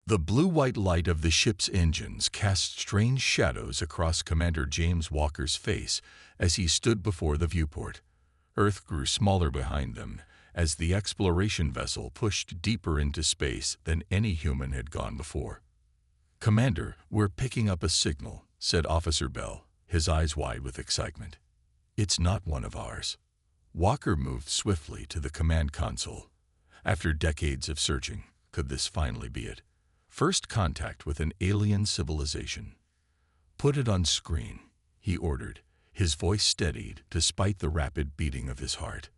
The blue-white light of the ship's engines cast strange shadows across Commander James Walker's face as he stood before the viewport. Earth grew smaller behind them as the exploration vessel pushed deeper into space than any human had gone before. "Commander, we're picking up a signal," said Officer Bell, his eyes wide with excitement. "It's not one of ours." Walker moved swiftly to the command console. After decades of searching, could this finally be it? First contact with an alien civilization. "Put it on screen," he ordered, his voice steadied despite the rapid beating of his heart.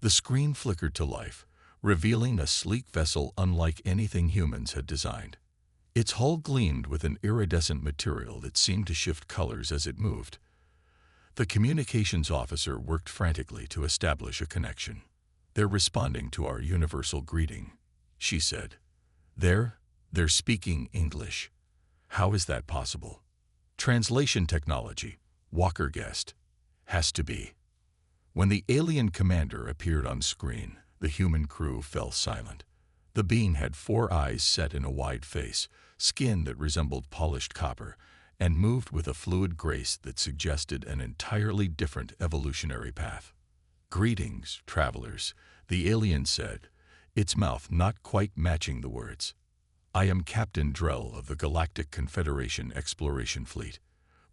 The screen flickered to life, revealing a sleek vessel unlike anything humans had designed. Its hull gleamed with an iridescent material that seemed to shift colors as it moved. The communications officer worked frantically to establish a connection. "They're responding to our universal greeting," she said. They're speaking English. How is that possible?" "Translation technology," Walker guessed. "Has to be." When the alien commander appeared on screen, the human crew fell silent. The being had 4 eyes set in a wide face, skin that resembled polished copper, and moved with a fluid grace that suggested an entirely different evolutionary path. "Greetings, travelers," the alien said, its mouth not quite matching the words. "I am Captain Drell of the Galactic Confederation Exploration Fleet.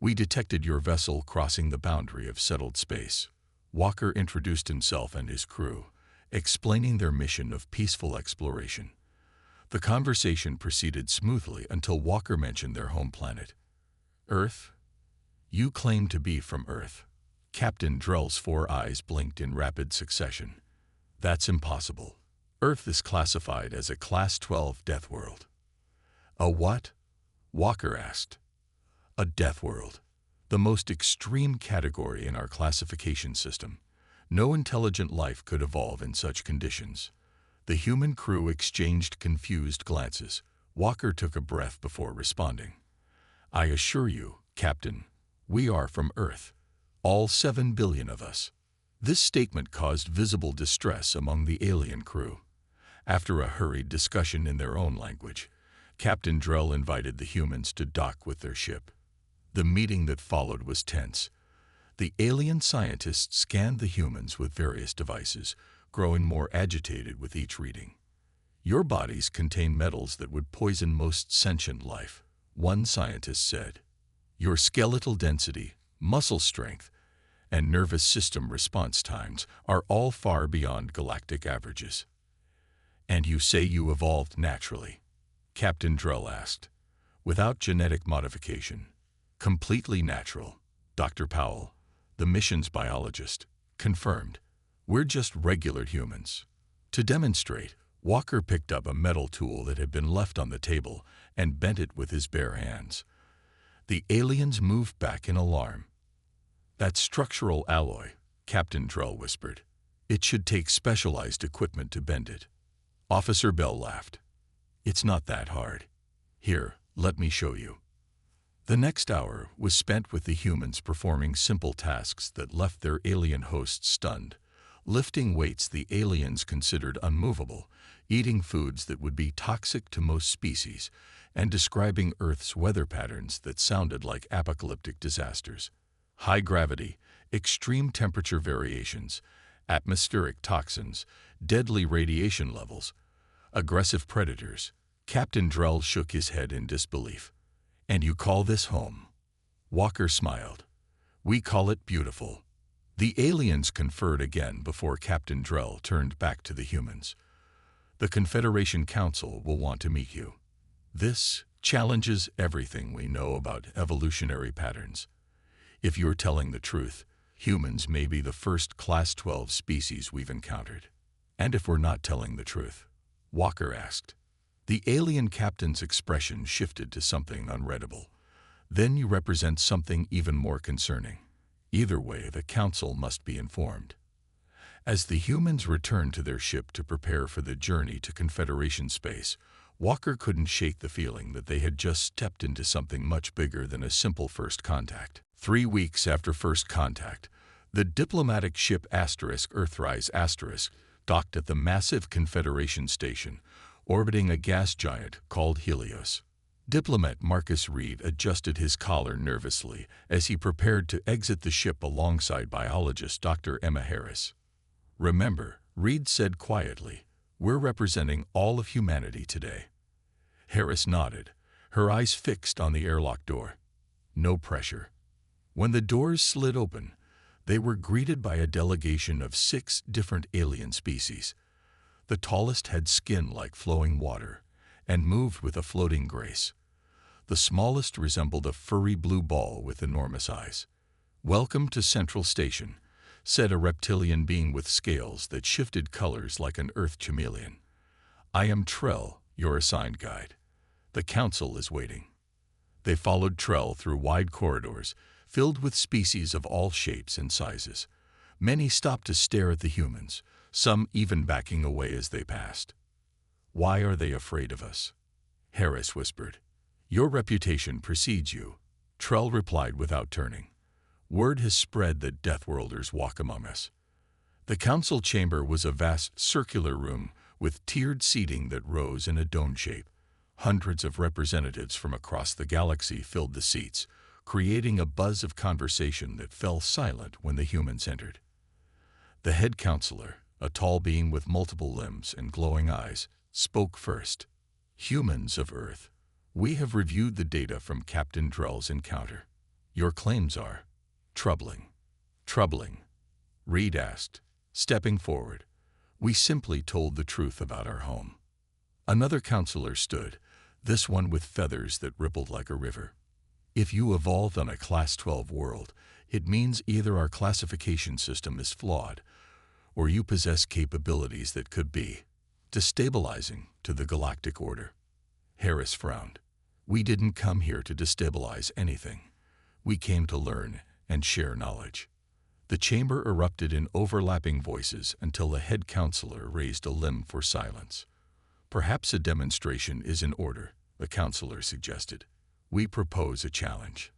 We detected your vessel crossing the boundary of settled space." Walker introduced himself and his crew, explaining their mission of peaceful exploration. The conversation proceeded smoothly until Walker mentioned their home planet. "Earth? You claim to be from Earth." Captain Drell's 4 eyes blinked in rapid succession. "That's impossible. Earth is classified as a Class 12 death world." "A what?" Walker asked. "A death world. The most extreme category in our classification system. No intelligent life could evolve in such conditions." The human crew exchanged confused glances. Walker took a breath before responding. "I assure you, Captain, we are from Earth. All 7 billion of us." This statement caused visible distress among the alien crew. After a hurried discussion in their own language, Captain Drell invited the humans to dock with their ship. The meeting that followed was tense. The alien scientists scanned the humans with various devices, growing more agitated with each reading. "Your bodies contain metals that would poison most sentient life," one scientist said. "Your skeletal density, muscle strength, and nervous system response times are all far beyond galactic averages." "And you say you evolved naturally?" Captain Drell asked. "Without genetic modification. Completely natural," Dr. Powell, the mission's biologist, confirmed. "We're just regular humans." To demonstrate, Walker picked up a metal tool that had been left on the table and bent it with his bare hands. The aliens moved back in alarm. "That's structural alloy," Captain Drell whispered. "It should take specialized equipment to bend it." Officer Bell laughed. "It's not that hard. Here, let me show you." The next hour was spent with the humans performing simple tasks that left their alien hosts stunned, lifting weights the aliens considered unmovable, eating foods that would be toxic to most species, and describing Earth's weather patterns that sounded like apocalyptic disasters. High gravity, extreme temperature variations, atmospheric toxins, deadly radiation levels, aggressive predators. Captain Drell shook his head in disbelief. "And you call this home?" Walker smiled. "We call it beautiful." The aliens conferred again before Captain Drell turned back to the humans. "The Confederation Council will want to meet you. This challenges everything we know about evolutionary patterns. If you're telling the truth, humans may be the first Class 12 species we've encountered." "And if we're not telling the truth?" Walker asked. The alien captain's expression shifted to something unreadable. "Then you represent something even more concerning. Either way, the council must be informed." As the humans returned to their ship to prepare for the journey to Confederation space, Walker couldn't shake the feeling that they had just stepped into something much bigger than a simple first contact. 3 weeks after first contact, the diplomatic ship *Earthrise* docked at the massive Confederation station, orbiting a gas giant called Helios. Diplomat Marcus Reed adjusted his collar nervously as he prepared to exit the ship alongside biologist Dr. Emma Harris. "Remember," Reed said quietly, "we're representing all of humanity today." Harris nodded, her eyes fixed on the airlock door. No pressure. When the doors slid open, they were greeted by a delegation of 6 different alien species. The tallest had skin like flowing water and moved with a floating grace. The smallest resembled a furry blue ball with enormous eyes. "Welcome to Central Station," said a reptilian being with scales that shifted colors like an earth chameleon. "I am Trell, your assigned guide. The Council is waiting." They followed Trell through wide corridors filled with species of all shapes and sizes. Many stopped to stare at the humans, some even backing away as they passed. "Why are they afraid of us?" Harris whispered. "Your reputation precedes you," Trell replied without turning. "Word has spread that Deathworlders walk among us." The council chamber was a vast circular room with tiered seating that rose in a dome shape. Hundreds of representatives from across the galaxy filled the seats, creating a buzz of conversation that fell silent when the humans entered. The head counselor, a tall being with multiple limbs and glowing eyes, spoke first. "Humans of Earth, we have reviewed the data from Captain Drell's encounter. Your claims are troubling." "Troubling?" Reed asked, stepping forward. "We simply told the truth about our home." Another counselor stood, this one with feathers that rippled like a river. "If you evolved on a Class 12 world, it means either our classification system is flawed, or you possess capabilities that could be destabilizing to the galactic order." Harris frowned. "We didn't come here to destabilize anything. We came to learn and share knowledge." The chamber erupted in overlapping voices until the head counselor raised a limb for silence. "Perhaps a demonstration is in order," the counselor suggested. "We propose a challenge.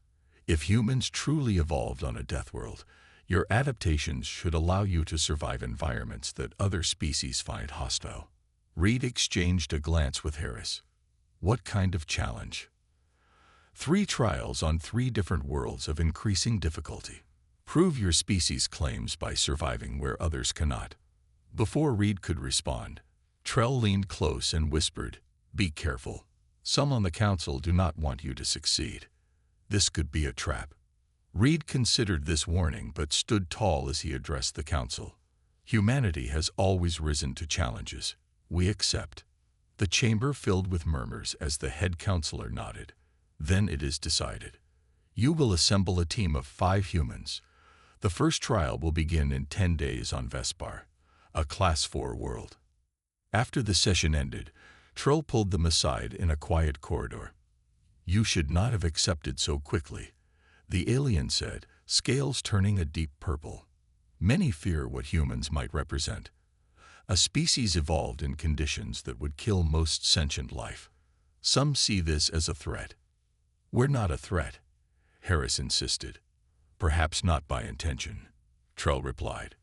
If humans truly evolved on a death world, your adaptations should allow you to survive environments that other species find hostile." Reed exchanged a glance with Harris. "What kind of challenge?" 3 trials on 3 different worlds of increasing difficulty. Prove your species' claims by surviving where others cannot." Before Reed could respond, Trell leaned close and whispered, "Be careful. Some on the council do not want you to succeed. This could be a trap." Reed considered this warning but stood tall as he addressed the council. "Humanity has always risen to challenges. We accept." The chamber filled with murmurs as the head counselor nodded. "Then it is decided. You will assemble a team of 5 humans. The first trial will begin in 10 days on Vespar, a Class 4 world." After the session ended, Troll pulled them aside in a quiet corridor. "You should not have accepted so quickly," the alien said, scales turning a deep purple. "Many fear what humans might represent. A species evolved in conditions that would kill most sentient life. Some see this as a threat." "We're not a threat," Harris insisted. "Perhaps not by intention," Trell replied.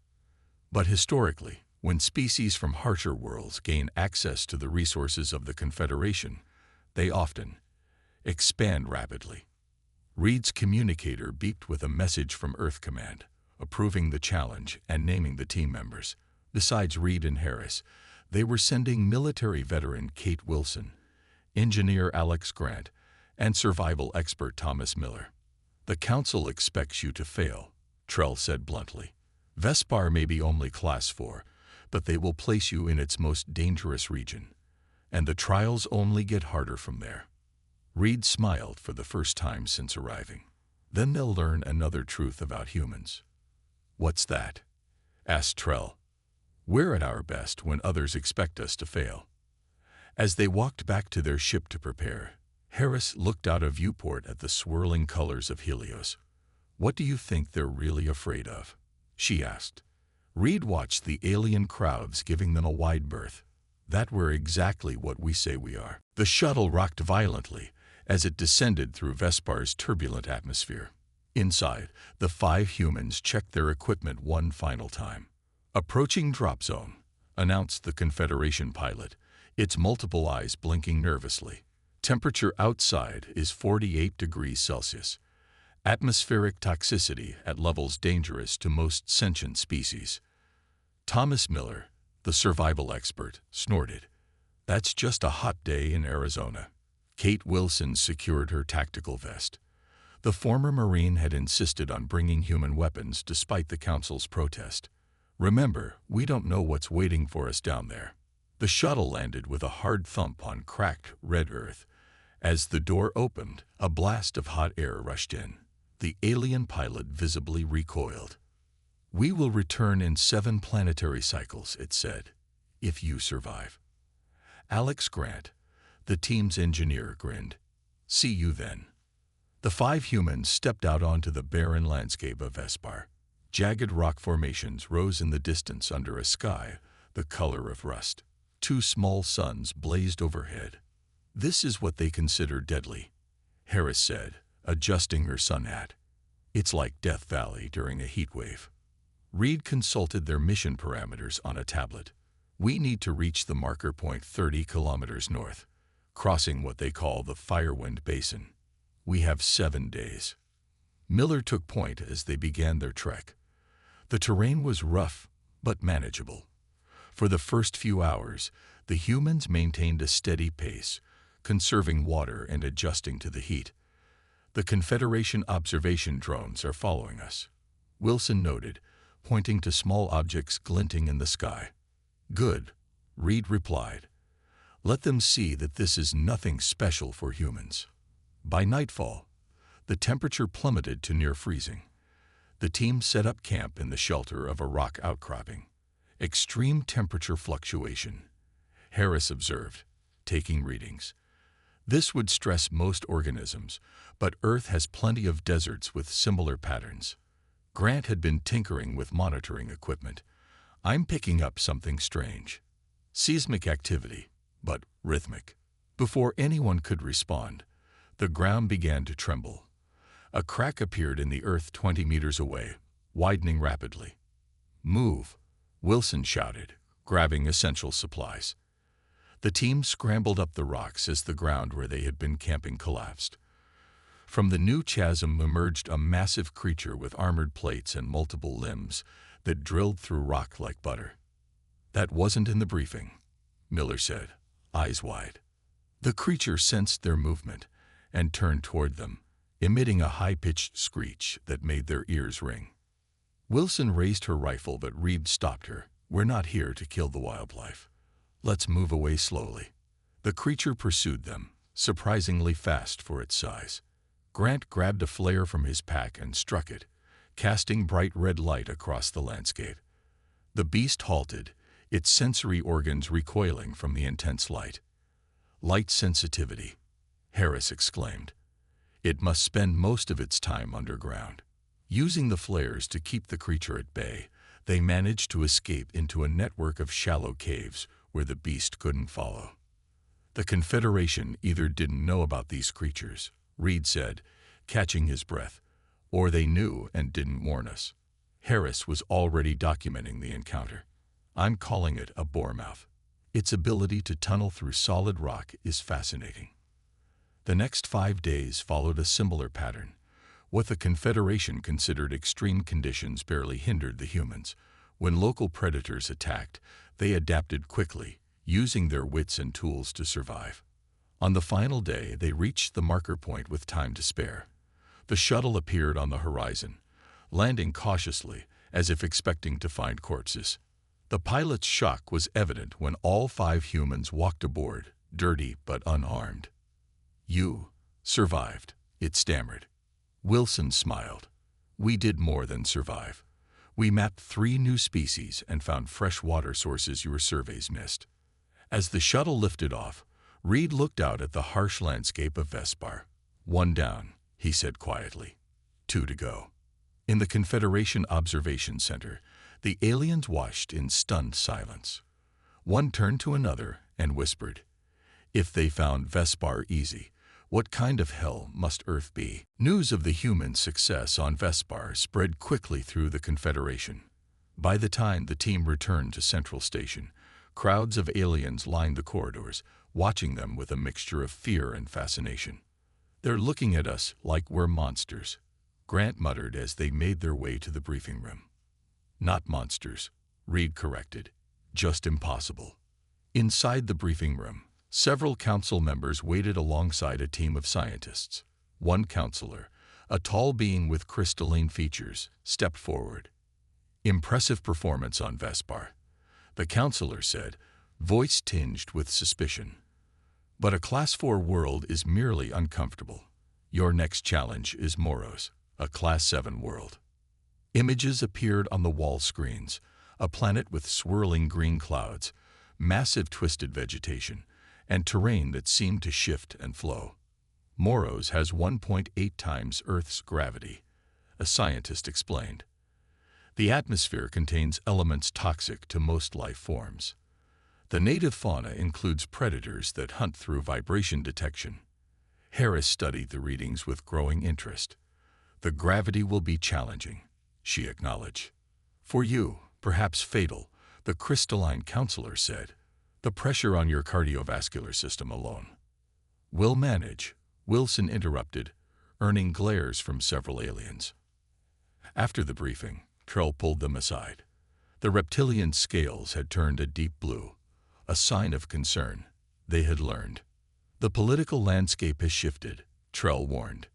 "But historically, when species from harsher worlds gain access to the resources of the Confederation, they often expand rapidly." Reed's communicator beeped with a message from Earth Command, approving the challenge and naming the team members. Besides Reed and Harris, they were sending military veteran Kate Wilson, engineer Alex Grant, and survival expert Thomas Miller. "The Council expects you to fail," Trell said bluntly. "Vespar may be only Class 4, but they will place you in its most dangerous region, and the trials only get harder from there." Reed smiled for the first time since arriving. "Then they'll learn another truth about humans." "What's that?" asked Trell. "We're at our best when others expect us to fail." As they walked back to their ship to prepare, Harris looked out a viewport at the swirling colors of Helios. "What do you think they're really afraid of?" she asked. Reed watched the alien crowds giving them a wide berth. "That we're exactly what we say we are." The shuttle rocked violently as it descended through Vespar's turbulent atmosphere. Inside, the 5 humans checked their equipment one final time. "Approaching drop zone," announced the Confederation pilot, its multiple eyes blinking nervously. Temperature outside is 48 degrees Celsius. Atmospheric toxicity at levels dangerous to most sentient species. Thomas Miller, the survival expert, snorted. That's just a hot day in Arizona. Kate Wilson secured her tactical vest. The former Marine had insisted on bringing human weapons despite the Council's protest. Remember, we don't know what's waiting for us down there. The shuttle landed with a hard thump on cracked, red earth. As the door opened, a blast of hot air rushed in. The alien pilot visibly recoiled. "We will return in 7 planetary cycles," it said, "if you survive." Alex Grant, the team's engineer, grinned. "See you then." The 5 humans stepped out onto the barren landscape of Vespar. Jagged rock formations rose in the distance under a sky the color of rust. 2 small suns blazed overhead. "This is what they consider deadly," Harris said, adjusting her sun hat. "It's like Death Valley during a heat wave." Reed consulted their mission parameters on a tablet. "We need to reach the marker point 30 kilometers north, crossing what they call the Firewind Basin. We have 7 days." Miller took point as they began their trek. The terrain was rough, but manageable. For the first few hours, the humans maintained a steady pace, conserving water and adjusting to the heat. "The Confederation observation drones are following us," Wilson noted, pointing to small objects glinting in the sky. "Good," Reed replied. "Let them see that this is nothing special for humans." By nightfall, the temperature plummeted to near freezing. The team set up camp in the shelter of a rock outcropping. "Extreme temperature fluctuation," Harris observed, taking readings. "This would stress most organisms, but Earth has plenty of deserts with similar patterns." Grant had been tinkering with monitoring equipment. "I'm picking up something strange. Seismic activity, but rhythmic." Before anyone could respond, the ground began to tremble. A crack appeared in the earth 20 meters away, widening rapidly. "Move," Wilson shouted, grabbing essential supplies. The team scrambled up the rocks as the ground where they had been camping collapsed. From the new chasm emerged a massive creature with armored plates and multiple limbs that drilled through rock like butter. "That wasn't in the briefing," Miller said, eyes wide. The creature sensed their movement and turned toward them, emitting a high-pitched screech that made their ears ring. Wilson raised her rifle, but Reed stopped her. "We're not here to kill the wildlife. Let's move away slowly." The creature pursued them, surprisingly fast for its size. Grant grabbed a flare from his pack and struck it, casting bright red light across the landscape. The beast halted, its sensory organs recoiling from the intense light. "Light sensitivity," Harris exclaimed. "It must spend most of its time underground." Using the flares to keep the creature at bay, they managed to escape into a network of shallow caves where the beast couldn't follow. "The Confederation either didn't know about these creatures," Reed said, catching his breath, "or they knew and didn't warn us." Harris was already documenting the encounter. "I'm calling it a boremouth. Its ability to tunnel through solid rock is fascinating." The next 5 days followed a similar pattern. What the Confederation considered extreme conditions barely hindered the humans. When local predators attacked, they adapted quickly, using their wits and tools to survive. On the final day, they reached the marker point with time to spare. The shuttle appeared on the horizon, landing cautiously, as if expecting to find corpses. The pilot's shock was evident when all 5 humans walked aboard, dirty but unharmed. "You survived," it stammered. Wilson smiled. "We did more than survive. We mapped 3 new species and found fresh water sources your surveys missed." As the shuttle lifted off, Reed looked out at the harsh landscape of Vespar. "1 down," he said quietly. 2 to go." In the Confederation Observation Center, the aliens watched in stunned silence. One turned to another and whispered, "If they found Vespar easy, what kind of hell must Earth be?" News of the human success on Vespar spread quickly through the Confederation. By the time the team returned to Central Station, Crowds of aliens lined the corridors, watching them with a mixture of fear and fascination. "They're looking at us like we're monsters," Grant muttered as they made their way to the briefing room. "Not monsters," Reed corrected. "Just impossible." Inside the briefing room, several council members waited alongside a team of scientists. One counselor, a tall being with crystalline features, stepped forward. "Impressive performance on Vespar," the counselor said, voice tinged with suspicion. "But a Class 4 world is merely uncomfortable. Your next challenge is Moros, a Class 7 world." Images appeared on the wall screens, a planet with swirling green clouds, massive twisted vegetation, and terrain that seemed to shift and flow. "Moros has 1.8 times Earth's gravity," a scientist explained. "The atmosphere contains elements toxic to most life forms. The native fauna includes predators that hunt through vibration detection." Harris studied the readings with growing interest. "The gravity will be challenging," she acknowledged. "For you, perhaps fatal," the crystalline counselor said. "The pressure on your cardiovascular system alone." "We'll manage," Wilson interrupted, earning glares from several aliens. After the briefing, Trell pulled them aside. The reptilian scales had turned a deep blue, a sign of concern. They had learned. "The political landscape has shifted," Trell warned.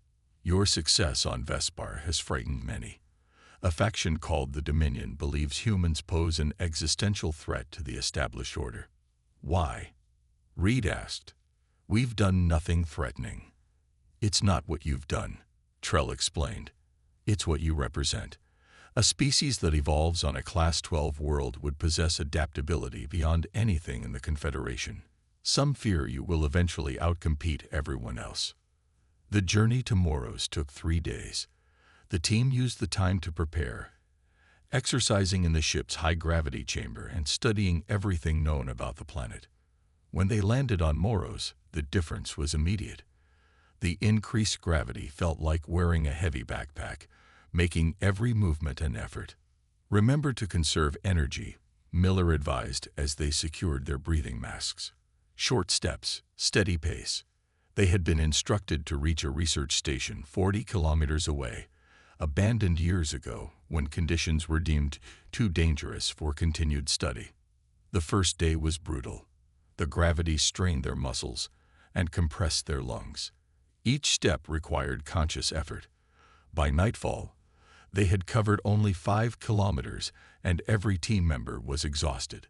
"Your success on Vespar has frightened many. A faction called the Dominion believes humans pose an existential threat to the established order." "Why?" Reed asked. "We've done nothing threatening." "It's not what you've done," Trell explained. "It's what you represent. A species that evolves on a Class 12 world would possess adaptability beyond anything in the Confederation. Some fear you will eventually outcompete everyone else." The journey to Moros took 3 days. The team used the time to prepare, exercising in the ship's high-gravity chamber and studying everything known about the planet. When they landed on Moros, the difference was immediate. The increased gravity felt like wearing a heavy backpack, making every movement an effort. "Remember to conserve energy," Miller advised as they secured their breathing masks. "Short steps, steady pace." They had been instructed to reach a research station 40 kilometers away, abandoned years ago when conditions were deemed too dangerous for continued study. The first day was brutal. The gravity strained their muscles and compressed their lungs. Each step required conscious effort. By nightfall, they had covered only 5 kilometers, and every team member was exhausted.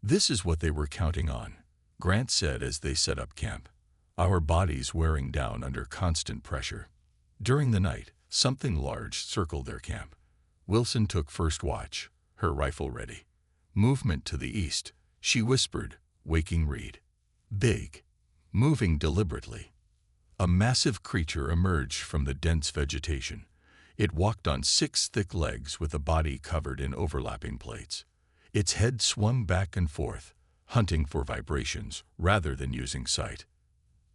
"This is what they were counting on," Grant said as they set up camp. "Our bodies wearing down under constant pressure." During the night, something large circled their camp. Wilson took first watch, her rifle ready. "Movement to the east," she whispered, waking Reed. "Big. Moving deliberately." A massive creature emerged from the dense vegetation. It walked on 6 thick legs with a body covered in overlapping plates. Its head swung back and forth, hunting for vibrations rather than using sight.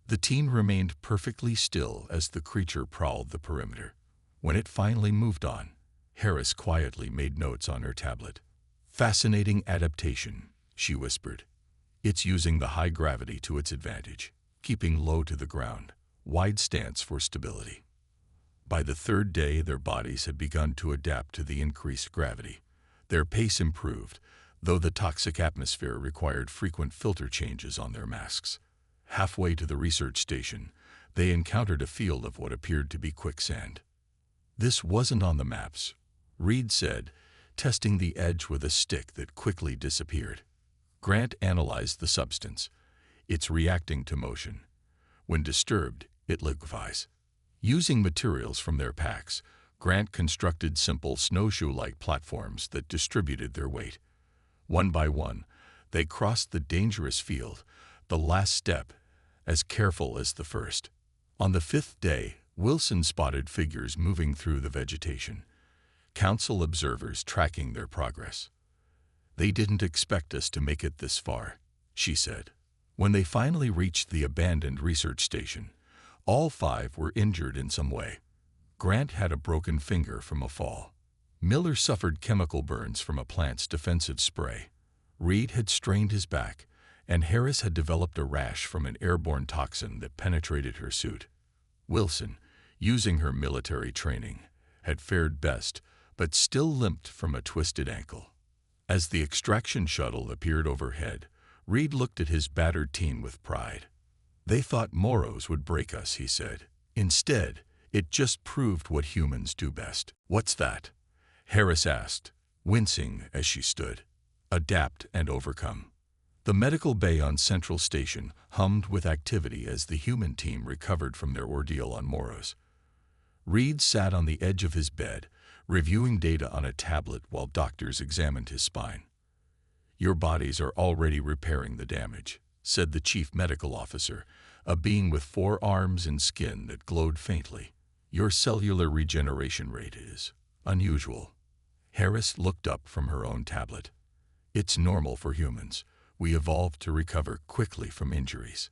The team remained perfectly still as the creature prowled the perimeter. When it finally moved on, Harris quietly made notes on her tablet. "Fascinating adaptation," she whispered. "It's using the high gravity to its advantage, keeping low to the ground, wide stance for stability." By the 3rd day, their bodies had begun to adapt to the increased gravity. Their pace improved, though the toxic atmosphere required frequent filter changes on their masks. Halfway to the research station, they encountered a field of what appeared to be quicksand. "This wasn't on the maps," Reed said, testing the edge with a stick that quickly disappeared. Grant analyzed the substance. "It's reacting to motion. When disturbed, it liquefies." Using materials from their packs, Grant constructed simple snowshoe-like platforms that distributed their weight. One by one, they crossed the dangerous field, the last step as careful as the first. On the 5th day, Wilson spotted figures moving through the vegetation, council observers tracking their progress. "They didn't expect us to make it this far," she said. When they finally reached the abandoned research station, all 5 were injured in some way. Grant had a broken finger from a fall. Miller suffered chemical burns from a plant's defensive spray. Reed had strained his back, and Harris had developed a rash from an airborne toxin that penetrated her suit. Wilson, using her military training, had fared best, but still limped from a twisted ankle. As the extraction shuttle appeared overhead, Reed looked at his battered team with pride. "They thought Moros would break us," he said. "Instead, it just proved what humans do best." "What's that?" Harris asked, wincing as she stood. "Adapt and overcome." The medical bay on Central Station hummed with activity as the human team recovered from their ordeal on Moros. Reed sat on the edge of his bed, reviewing data on a tablet while doctors examined his spine. "Your bodies are already repairing the damage," said the chief medical officer, a being with 4 arms and skin that glowed faintly. "Your cellular regeneration rate is unusual." Harris looked up from her own tablet. "It's normal for humans. We evolved to recover quickly from injuries."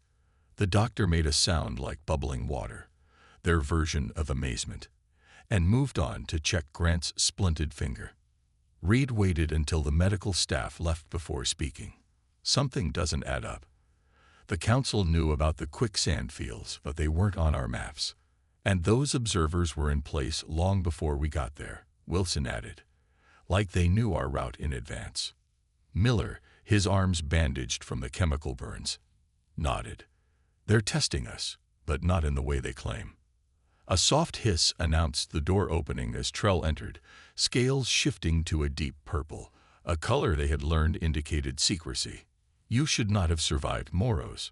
The doctor made a sound like bubbling water, their version of amazement, and moved on to check Grant's splinted finger. Reed waited until the medical staff left before speaking. "Something doesn't add up. The council knew about the quicksand fields, but they weren't on our maps. And those observers were in place long before we got there," Wilson added, "like they knew our route in advance." Miller, his arms bandaged from the chemical burns, nodded. "They're testing us, but not in the way they claim." A soft hiss announced the door opening as Trell entered, scales shifting to a deep purple, a color they had learned indicated secrecy. "You should not have survived Moros,"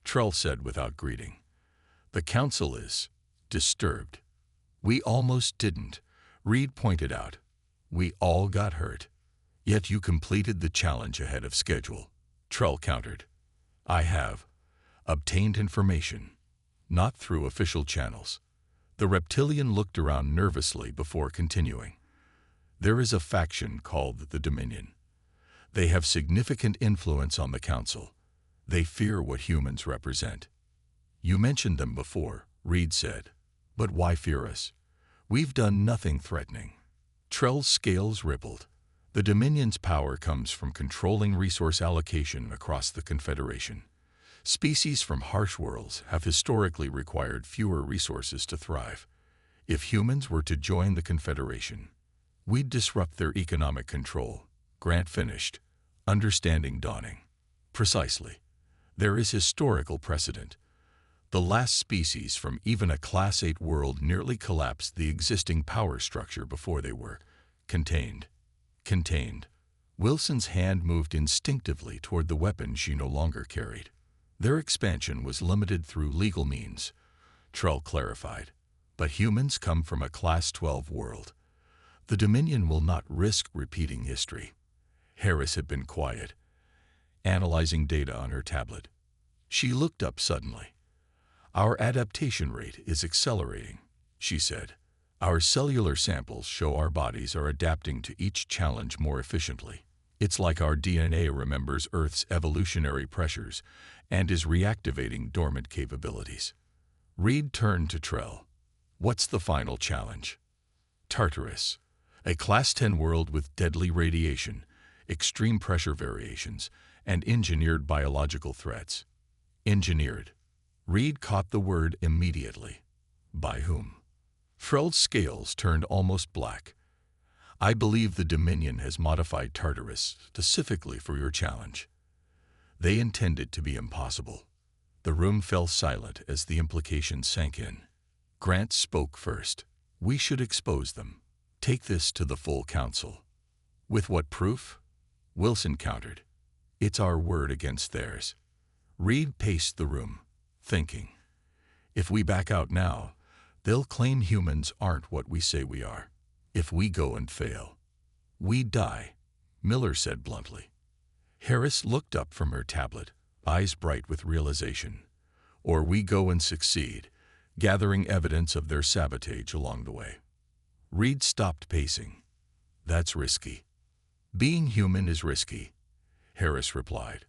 Trell said without greeting. "The council is disturbed." "We almost didn't," Reed pointed out. "We all got hurt. Yet you completed the challenge ahead of schedule," Trell countered. "I have obtained information, not through official channels." The reptilian looked around nervously before continuing. "There is a faction called the Dominion. They have significant influence on the council. They fear what humans represent." "You mentioned them before," Reed said. "But why fear us? We've done nothing threatening." Trell's scales rippled. "The Dominion's power comes from controlling resource allocation across the Confederation. Species from harsh worlds have historically required fewer resources to thrive. If humans were to join the Confederation, we'd disrupt their economic control," Grant finished, understanding dawning. "Precisely. There is historical precedent. The last species from even a Class 8 world nearly collapsed the existing power structure before they were contained. Wilson's hand moved instinctively toward the weapon she no longer carried. "Their expansion was limited through legal means," Trell clarified. "But humans come from a Class 12 world. The Dominion will not risk repeating history." Harris had been quiet, analyzing data on her tablet. She looked up suddenly. "Our adaptation rate is accelerating," she said. "Our cellular samples show our bodies are adapting to each challenge more efficiently. It's like our DNA remembers Earth's evolutionary pressures and is reactivating dormant capabilities." Reed turned to Trell. "What's the final challenge?" "Tartarus, a Class 10 world with deadly radiation, extreme pressure variations, and engineered biological threats." "Engineered." Reed caught the word immediately. "By whom?" Trell's scales turned almost black. "I believe the Dominion has modified Tartarus specifically for your challenge. They intend it to be impossible." The room fell silent as the implication sank in. Grant spoke first. "We should expose them. Take this to the full council." "With what proof?" Wilson countered. "It's our word against theirs." Reed paced the room, thinking. "If we back out now, they'll claim humans aren't what we say we are. If we go and fail, we die," Miller said bluntly. Harris looked up from her tablet, eyes bright with realization. "Or we go and succeed, gathering evidence of their sabotage along the way." Reed stopped pacing. "That's risky." "Being human is risky," Harris replied.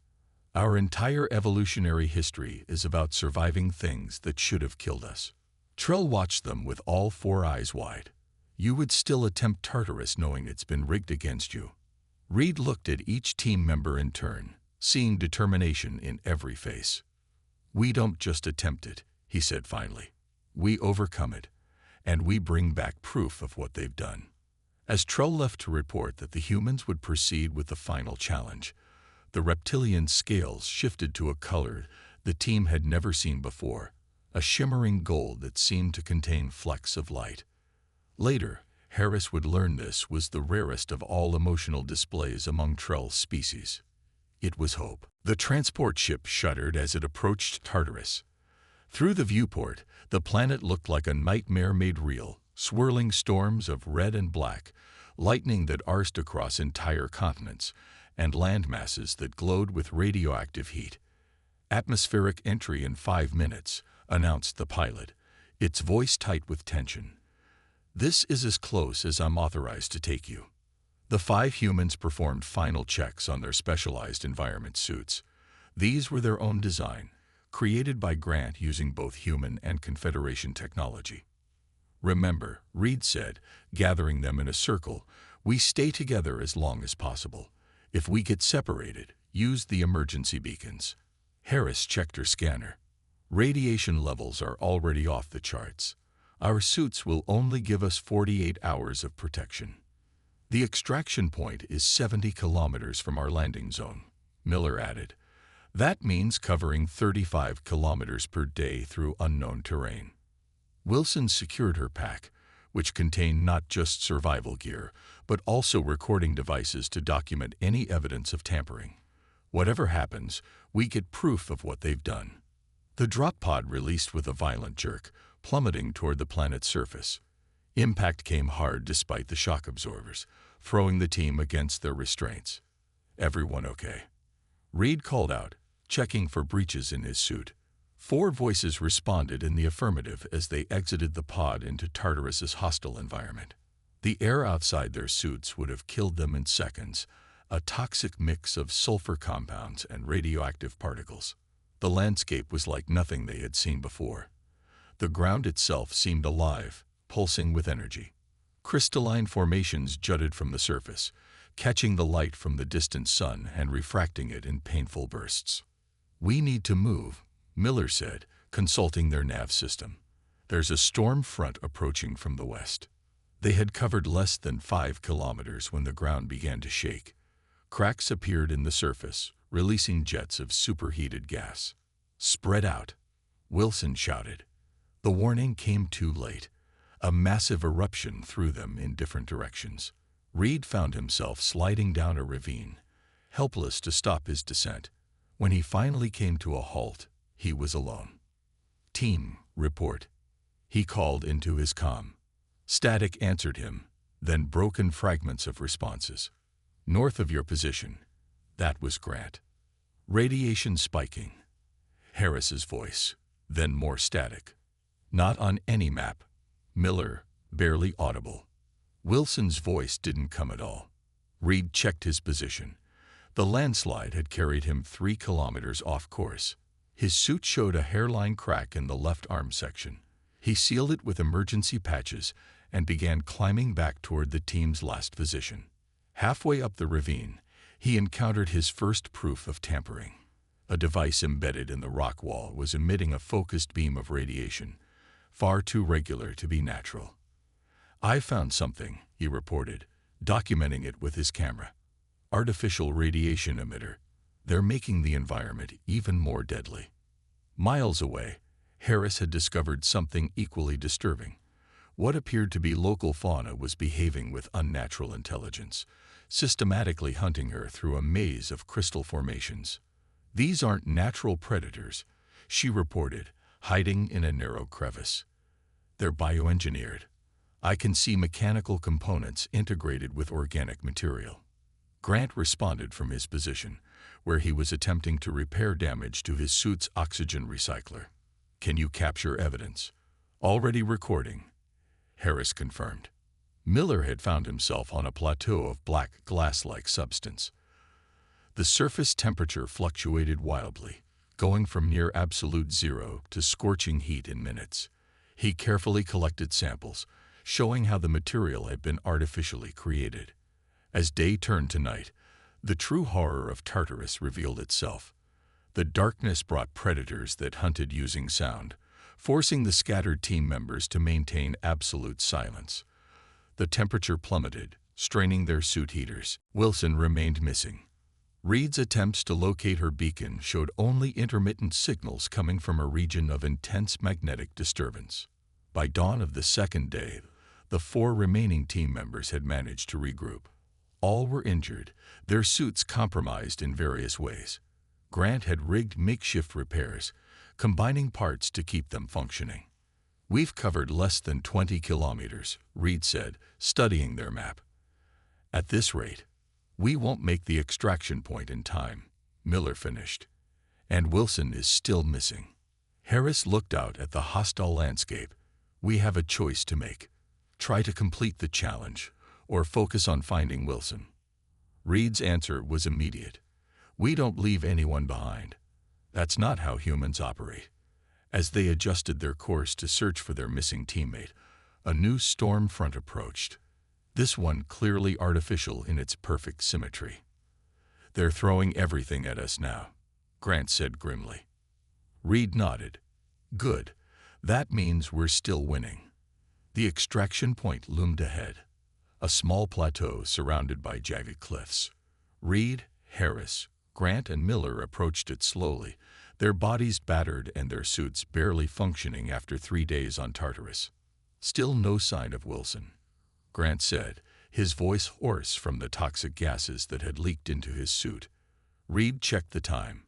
"Our entire evolutionary history is about surviving things that should have killed us." Trell watched them with all 4 eyes wide. "You would still attempt Tartarus knowing it's been rigged against you?" Reed looked at each team member in turn, seeing determination in every face. "We don't just attempt it," he said finally. "We overcome it, and we bring back proof of what they've done." As Trull left to report that the humans would proceed with the final challenge, the reptilian scales shifted to a color the team had never seen before, a shimmering gold that seemed to contain flecks of light. Later, Harris would learn this was the rarest of all emotional displays among Trull's species. It was hope. The transport ship shuddered as it approached Tartarus. Through the viewport, the planet looked like a nightmare made real, swirling storms of red and black, lightning that arced across entire continents, and land masses that glowed with radioactive heat. "Atmospheric entry in 5 minutes," announced the pilot, its voice tight with tension. "This is as close as I'm authorized to take you." The 5 humans performed final checks on their specialized environment suits. These were their own design, created by Grant using both human and Confederation technology. "Remember," Reed said, gathering them in a circle, "we stay together as long as possible. If we get separated, use the emergency beacons." Harris checked her scanner. "Radiation levels are already off the charts. Our suits will only give us 48 hours of protection." "The extraction point is 70 kilometers from our landing zone," Miller added. "That means covering 35 kilometers per day through unknown terrain." Wilson secured her pack, which contained not just survival gear, but also recording devices to document any evidence of tampering. "Whatever happens, we get proof of what they've done." The drop pod released with a violent jerk, plummeting toward the planet's surface. Impact came hard despite the shock absorbers, throwing the team against their restraints. "Everyone okay?" Reed called out, checking for breaches in his suit. 4 voices responded in the affirmative as they exited the pod into Tartarus's hostile environment. The air outside their suits would have killed them in seconds, a toxic mix of sulfur compounds and radioactive particles. The landscape was like nothing they had seen before. The ground itself seemed alive, pulsing with energy. Crystalline formations jutted from the surface, catching the light from the distant sun and refracting it in painful bursts. "We need to move," Miller said, consulting their nav system. "There's a storm front approaching from the west." They had covered less than 5 kilometers when the ground began to shake. Cracks appeared in the surface, releasing jets of superheated gas. "Spread out," Wilson shouted. The warning came too late. A massive eruption threw them in different directions. Reed found himself sliding down a ravine, helpless to stop his descent. When he finally came to a halt, he was alone. "Team, report," he called into his comm. Static answered him, then broken fragments of responses. "North of your position." That was Grant. "Radiation spiking." Harris's voice, then more static. "Not on any map." Miller, barely audible. Wilson's voice didn't come at all. Reed checked his position. The landslide had carried him 3 kilometers off course. His suit showed a hairline crack in the left arm section. He sealed it with emergency patches and began climbing back toward the team's last position. Halfway up the ravine, he encountered his first proof of tampering. A device embedded in the rock wall was emitting a focused beam of radiation, far too regular to be natural. "I found something," he reported, documenting it with his camera. "Artificial radiation emitter. They're making the environment even more deadly." Miles away, Harris had discovered something equally disturbing. What appeared to be local fauna was behaving with unnatural intelligence, systematically hunting her through a maze of crystal formations. "These aren't natural predators," she reported, hiding in a narrow crevice. "They're bioengineered. I can see mechanical components integrated with organic material." Grant responded from his position, where he was attempting to repair damage to his suit's oxygen recycler. "Can you capture evidence?" "Already recording," Harris confirmed. Miller had found himself on a plateau of black glass-like substance. The surface temperature fluctuated wildly, going from near absolute zero to scorching heat in minutes. He carefully collected samples, showing how the material had been artificially created. As day turned to night, the true horror of Tartarus revealed itself. The darkness brought predators that hunted using sound, forcing the scattered team members to maintain absolute silence. The temperature plummeted, straining their suit heaters. Wilson remained missing. Reed's attempts to locate her beacon showed only intermittent signals coming from a region of intense magnetic disturbance. By dawn of the second day, the 4 remaining team members had managed to regroup. All were injured, their suits compromised in various ways. Grant had rigged makeshift repairs, combining parts to keep them functioning. "We've covered less than 20 kilometers," Reed said, studying their map. "At this rate, we won't make the extraction point in time," Miller finished. "And Wilson is still missing." Harris looked out at the hostile landscape. "We have a choice to make. Try to complete the challenge, or focus on finding Wilson." Reed's answer was immediate. "We don't leave anyone behind. That's not how humans operate." As they adjusted their course to search for their missing teammate, a new storm front approached, this one clearly artificial in its perfect symmetry. "They're throwing everything at us now," Grant said grimly. Reed nodded. "Good. That means we're still winning." The extraction point loomed ahead, a small plateau surrounded by jagged cliffs. Reed, Harris, Grant, and Miller approached it slowly, their bodies battered and their suits barely functioning after 3 days on Tartarus. "Still no sign of Wilson," Grant said, his voice hoarse from the toxic gases that had leaked into his suit. Reed checked the time.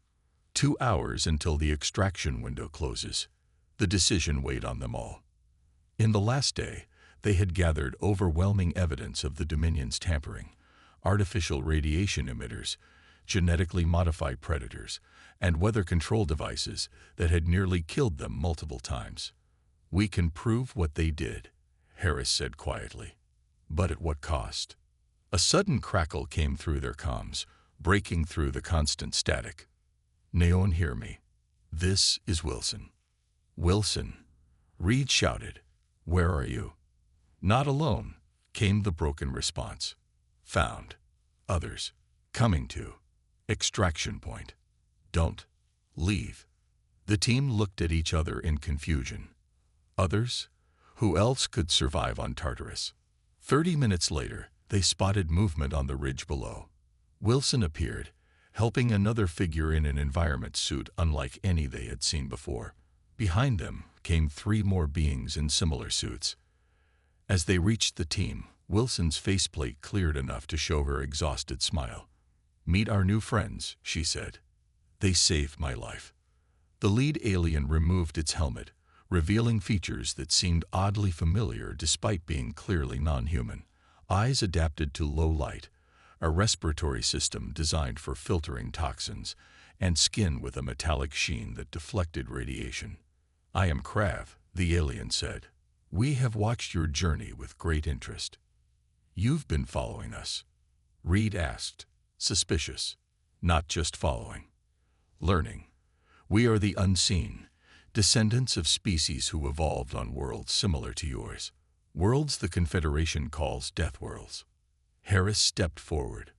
2 hours until the extraction window closes. The decision weighed on them all. In the last day, they had gathered overwhelming evidence of the Dominion's tampering: artificial radiation emitters, genetically modified predators, and weather control devices that had nearly killed them multiple times. "We can prove what they did," Harris said quietly. "But at what cost?" A sudden crackle came through their comms, breaking through the constant static. "Neon, hear me. This is Wilson." "Wilson!" Reed shouted. "Where are you?" "Not alone," came the broken response. "Found. Others. Coming to. Extraction point. Don't. Leave." The team looked at each other in confusion. Others? Who else could survive on Tartarus? 30 minutes later, they spotted movement on the ridge below. Wilson appeared, helping another figure in an environment suit unlike any they had seen before. Behind them came 3 more beings in similar suits. As they reached the team, Wilson's faceplate cleared enough to show her exhausted smile. "Meet our new friends," she said. "They saved my life." The lead alien removed its helmet, revealing features that seemed oddly familiar despite being clearly non-human. Eyes adapted to low light, a respiratory system designed for filtering toxins, and skin with a metallic sheen that deflected radiation. "I am Krav," the alien said. "We have watched your journey with great interest." "You've been following us?" Reed asked, suspicious. "Not just following. Learning. We are the unseen, descendants of species who evolved on worlds similar to yours. Worlds the Confederation calls Deathworlds." Harris stepped forward.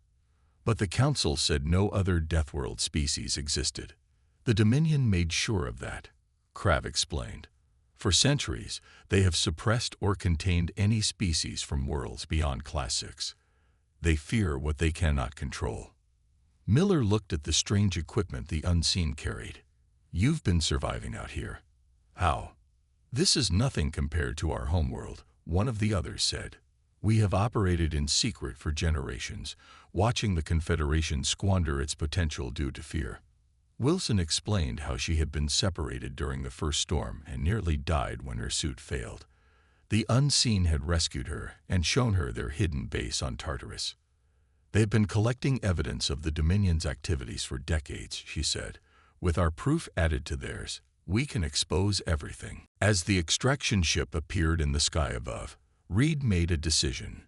"But the Council said no other Deathworld species existed." "The Dominion made sure of that," Krav explained. "For centuries, they have suppressed or contained any species from worlds beyond Class 6. They fear what they cannot control." Miller looked at the strange equipment the unseen carried. "You've been surviving out here. How?" "This is nothing compared to our homeworld," one of the others said. "We have operated in secret for generations, watching the Confederation squander its potential due to fear." Wilson explained how she had been separated during the first storm and nearly died when her suit failed. The unseen had rescued her and shown her their hidden base on Tartarus. "They have been collecting evidence of the Dominion's activities for decades," she said. "With our proof added to theirs, we can expose everything." As the extraction ship appeared in the sky above, Reed made a decision.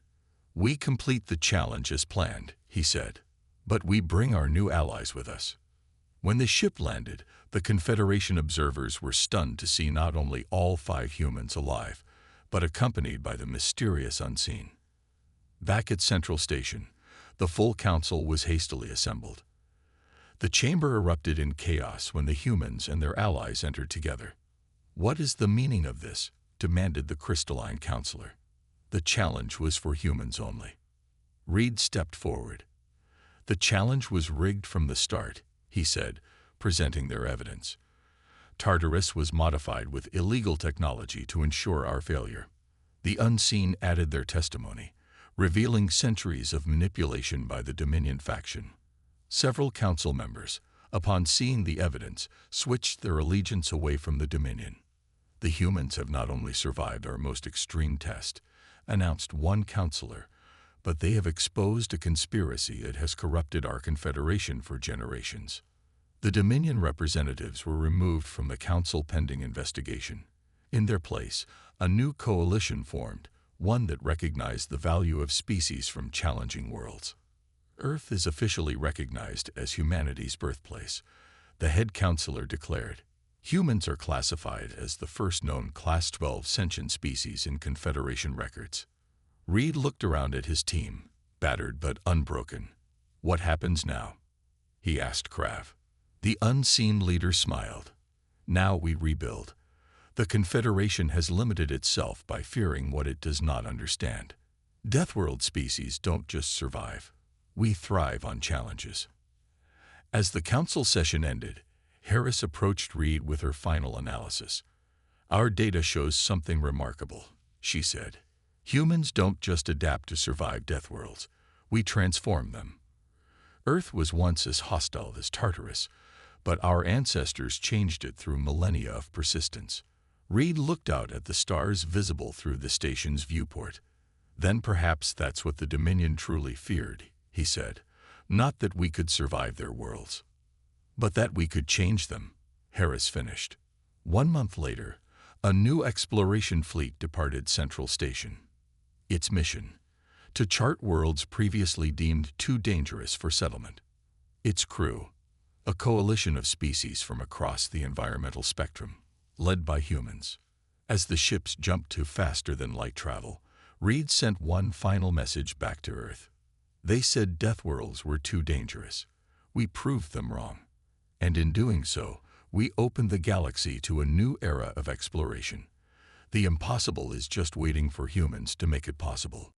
"We complete the challenge as planned," he said, "but we bring our new allies with us." When the ship landed, the Confederation observers were stunned to see not only all 5 humans alive, but accompanied by the mysterious unseen. Back at Central Station, The full council was hastily assembled. The chamber erupted in chaos when the humans and their allies entered together. "What is the meaning of this?" demanded the crystalline counselor. The challenge was for humans only. Reed stepped forward. "The challenge was rigged from the start," he said, presenting their evidence. "Tartarus was modified with illegal technology to ensure our failure." The unseen added their testimony, revealing centuries of manipulation by the Dominion faction. Several council members, upon seeing the evidence, switched their allegiance away from the Dominion. "The humans have not only survived our most extreme test," announced one counselor, "but they have exposed a conspiracy that has corrupted our Confederation for generations." The Dominion representatives were removed from the council pending investigation. In their place, a new coalition formed, one that recognized the value of species from challenging worlds. "Earth is officially recognized as humanity's birthplace," the head counselor declared. "Humans are classified as the first known Class 12 sentient species in Confederation records." Reed looked around at his team, battered but unbroken. "What happens now?" he asked Krav. The unseen leader smiled. "Now we rebuild. The Confederation has limited itself by fearing what it does not understand. Deathworld species don't just survive. We thrive on challenges." As the council session ended, Harris approached Reed with her final analysis. "Our data shows something remarkable," she said. "Humans don't just adapt to survive Deathworlds. We transform them. Earth was once as hostile as Tartarus, but our ancestors changed it through millennia of persistence." Reed looked out at the stars visible through the station's viewport. "Then perhaps that's what the Dominion truly feared," he said. "Not that we could survive their worlds, but that we could change them," Harris finished. 1 month later, a new exploration fleet departed Central Station. Its mission: to chart worlds previously deemed too dangerous for settlement. Its crew: a coalition of species from across the environmental spectrum, led by humans. As the ships jumped to faster-than-light travel, Reed sent one final message back to Earth. "They said Deathworlds were too dangerous. We proved them wrong. And in doing so, we opened the galaxy to a new era of exploration. The impossible is just waiting for humans to make it possible."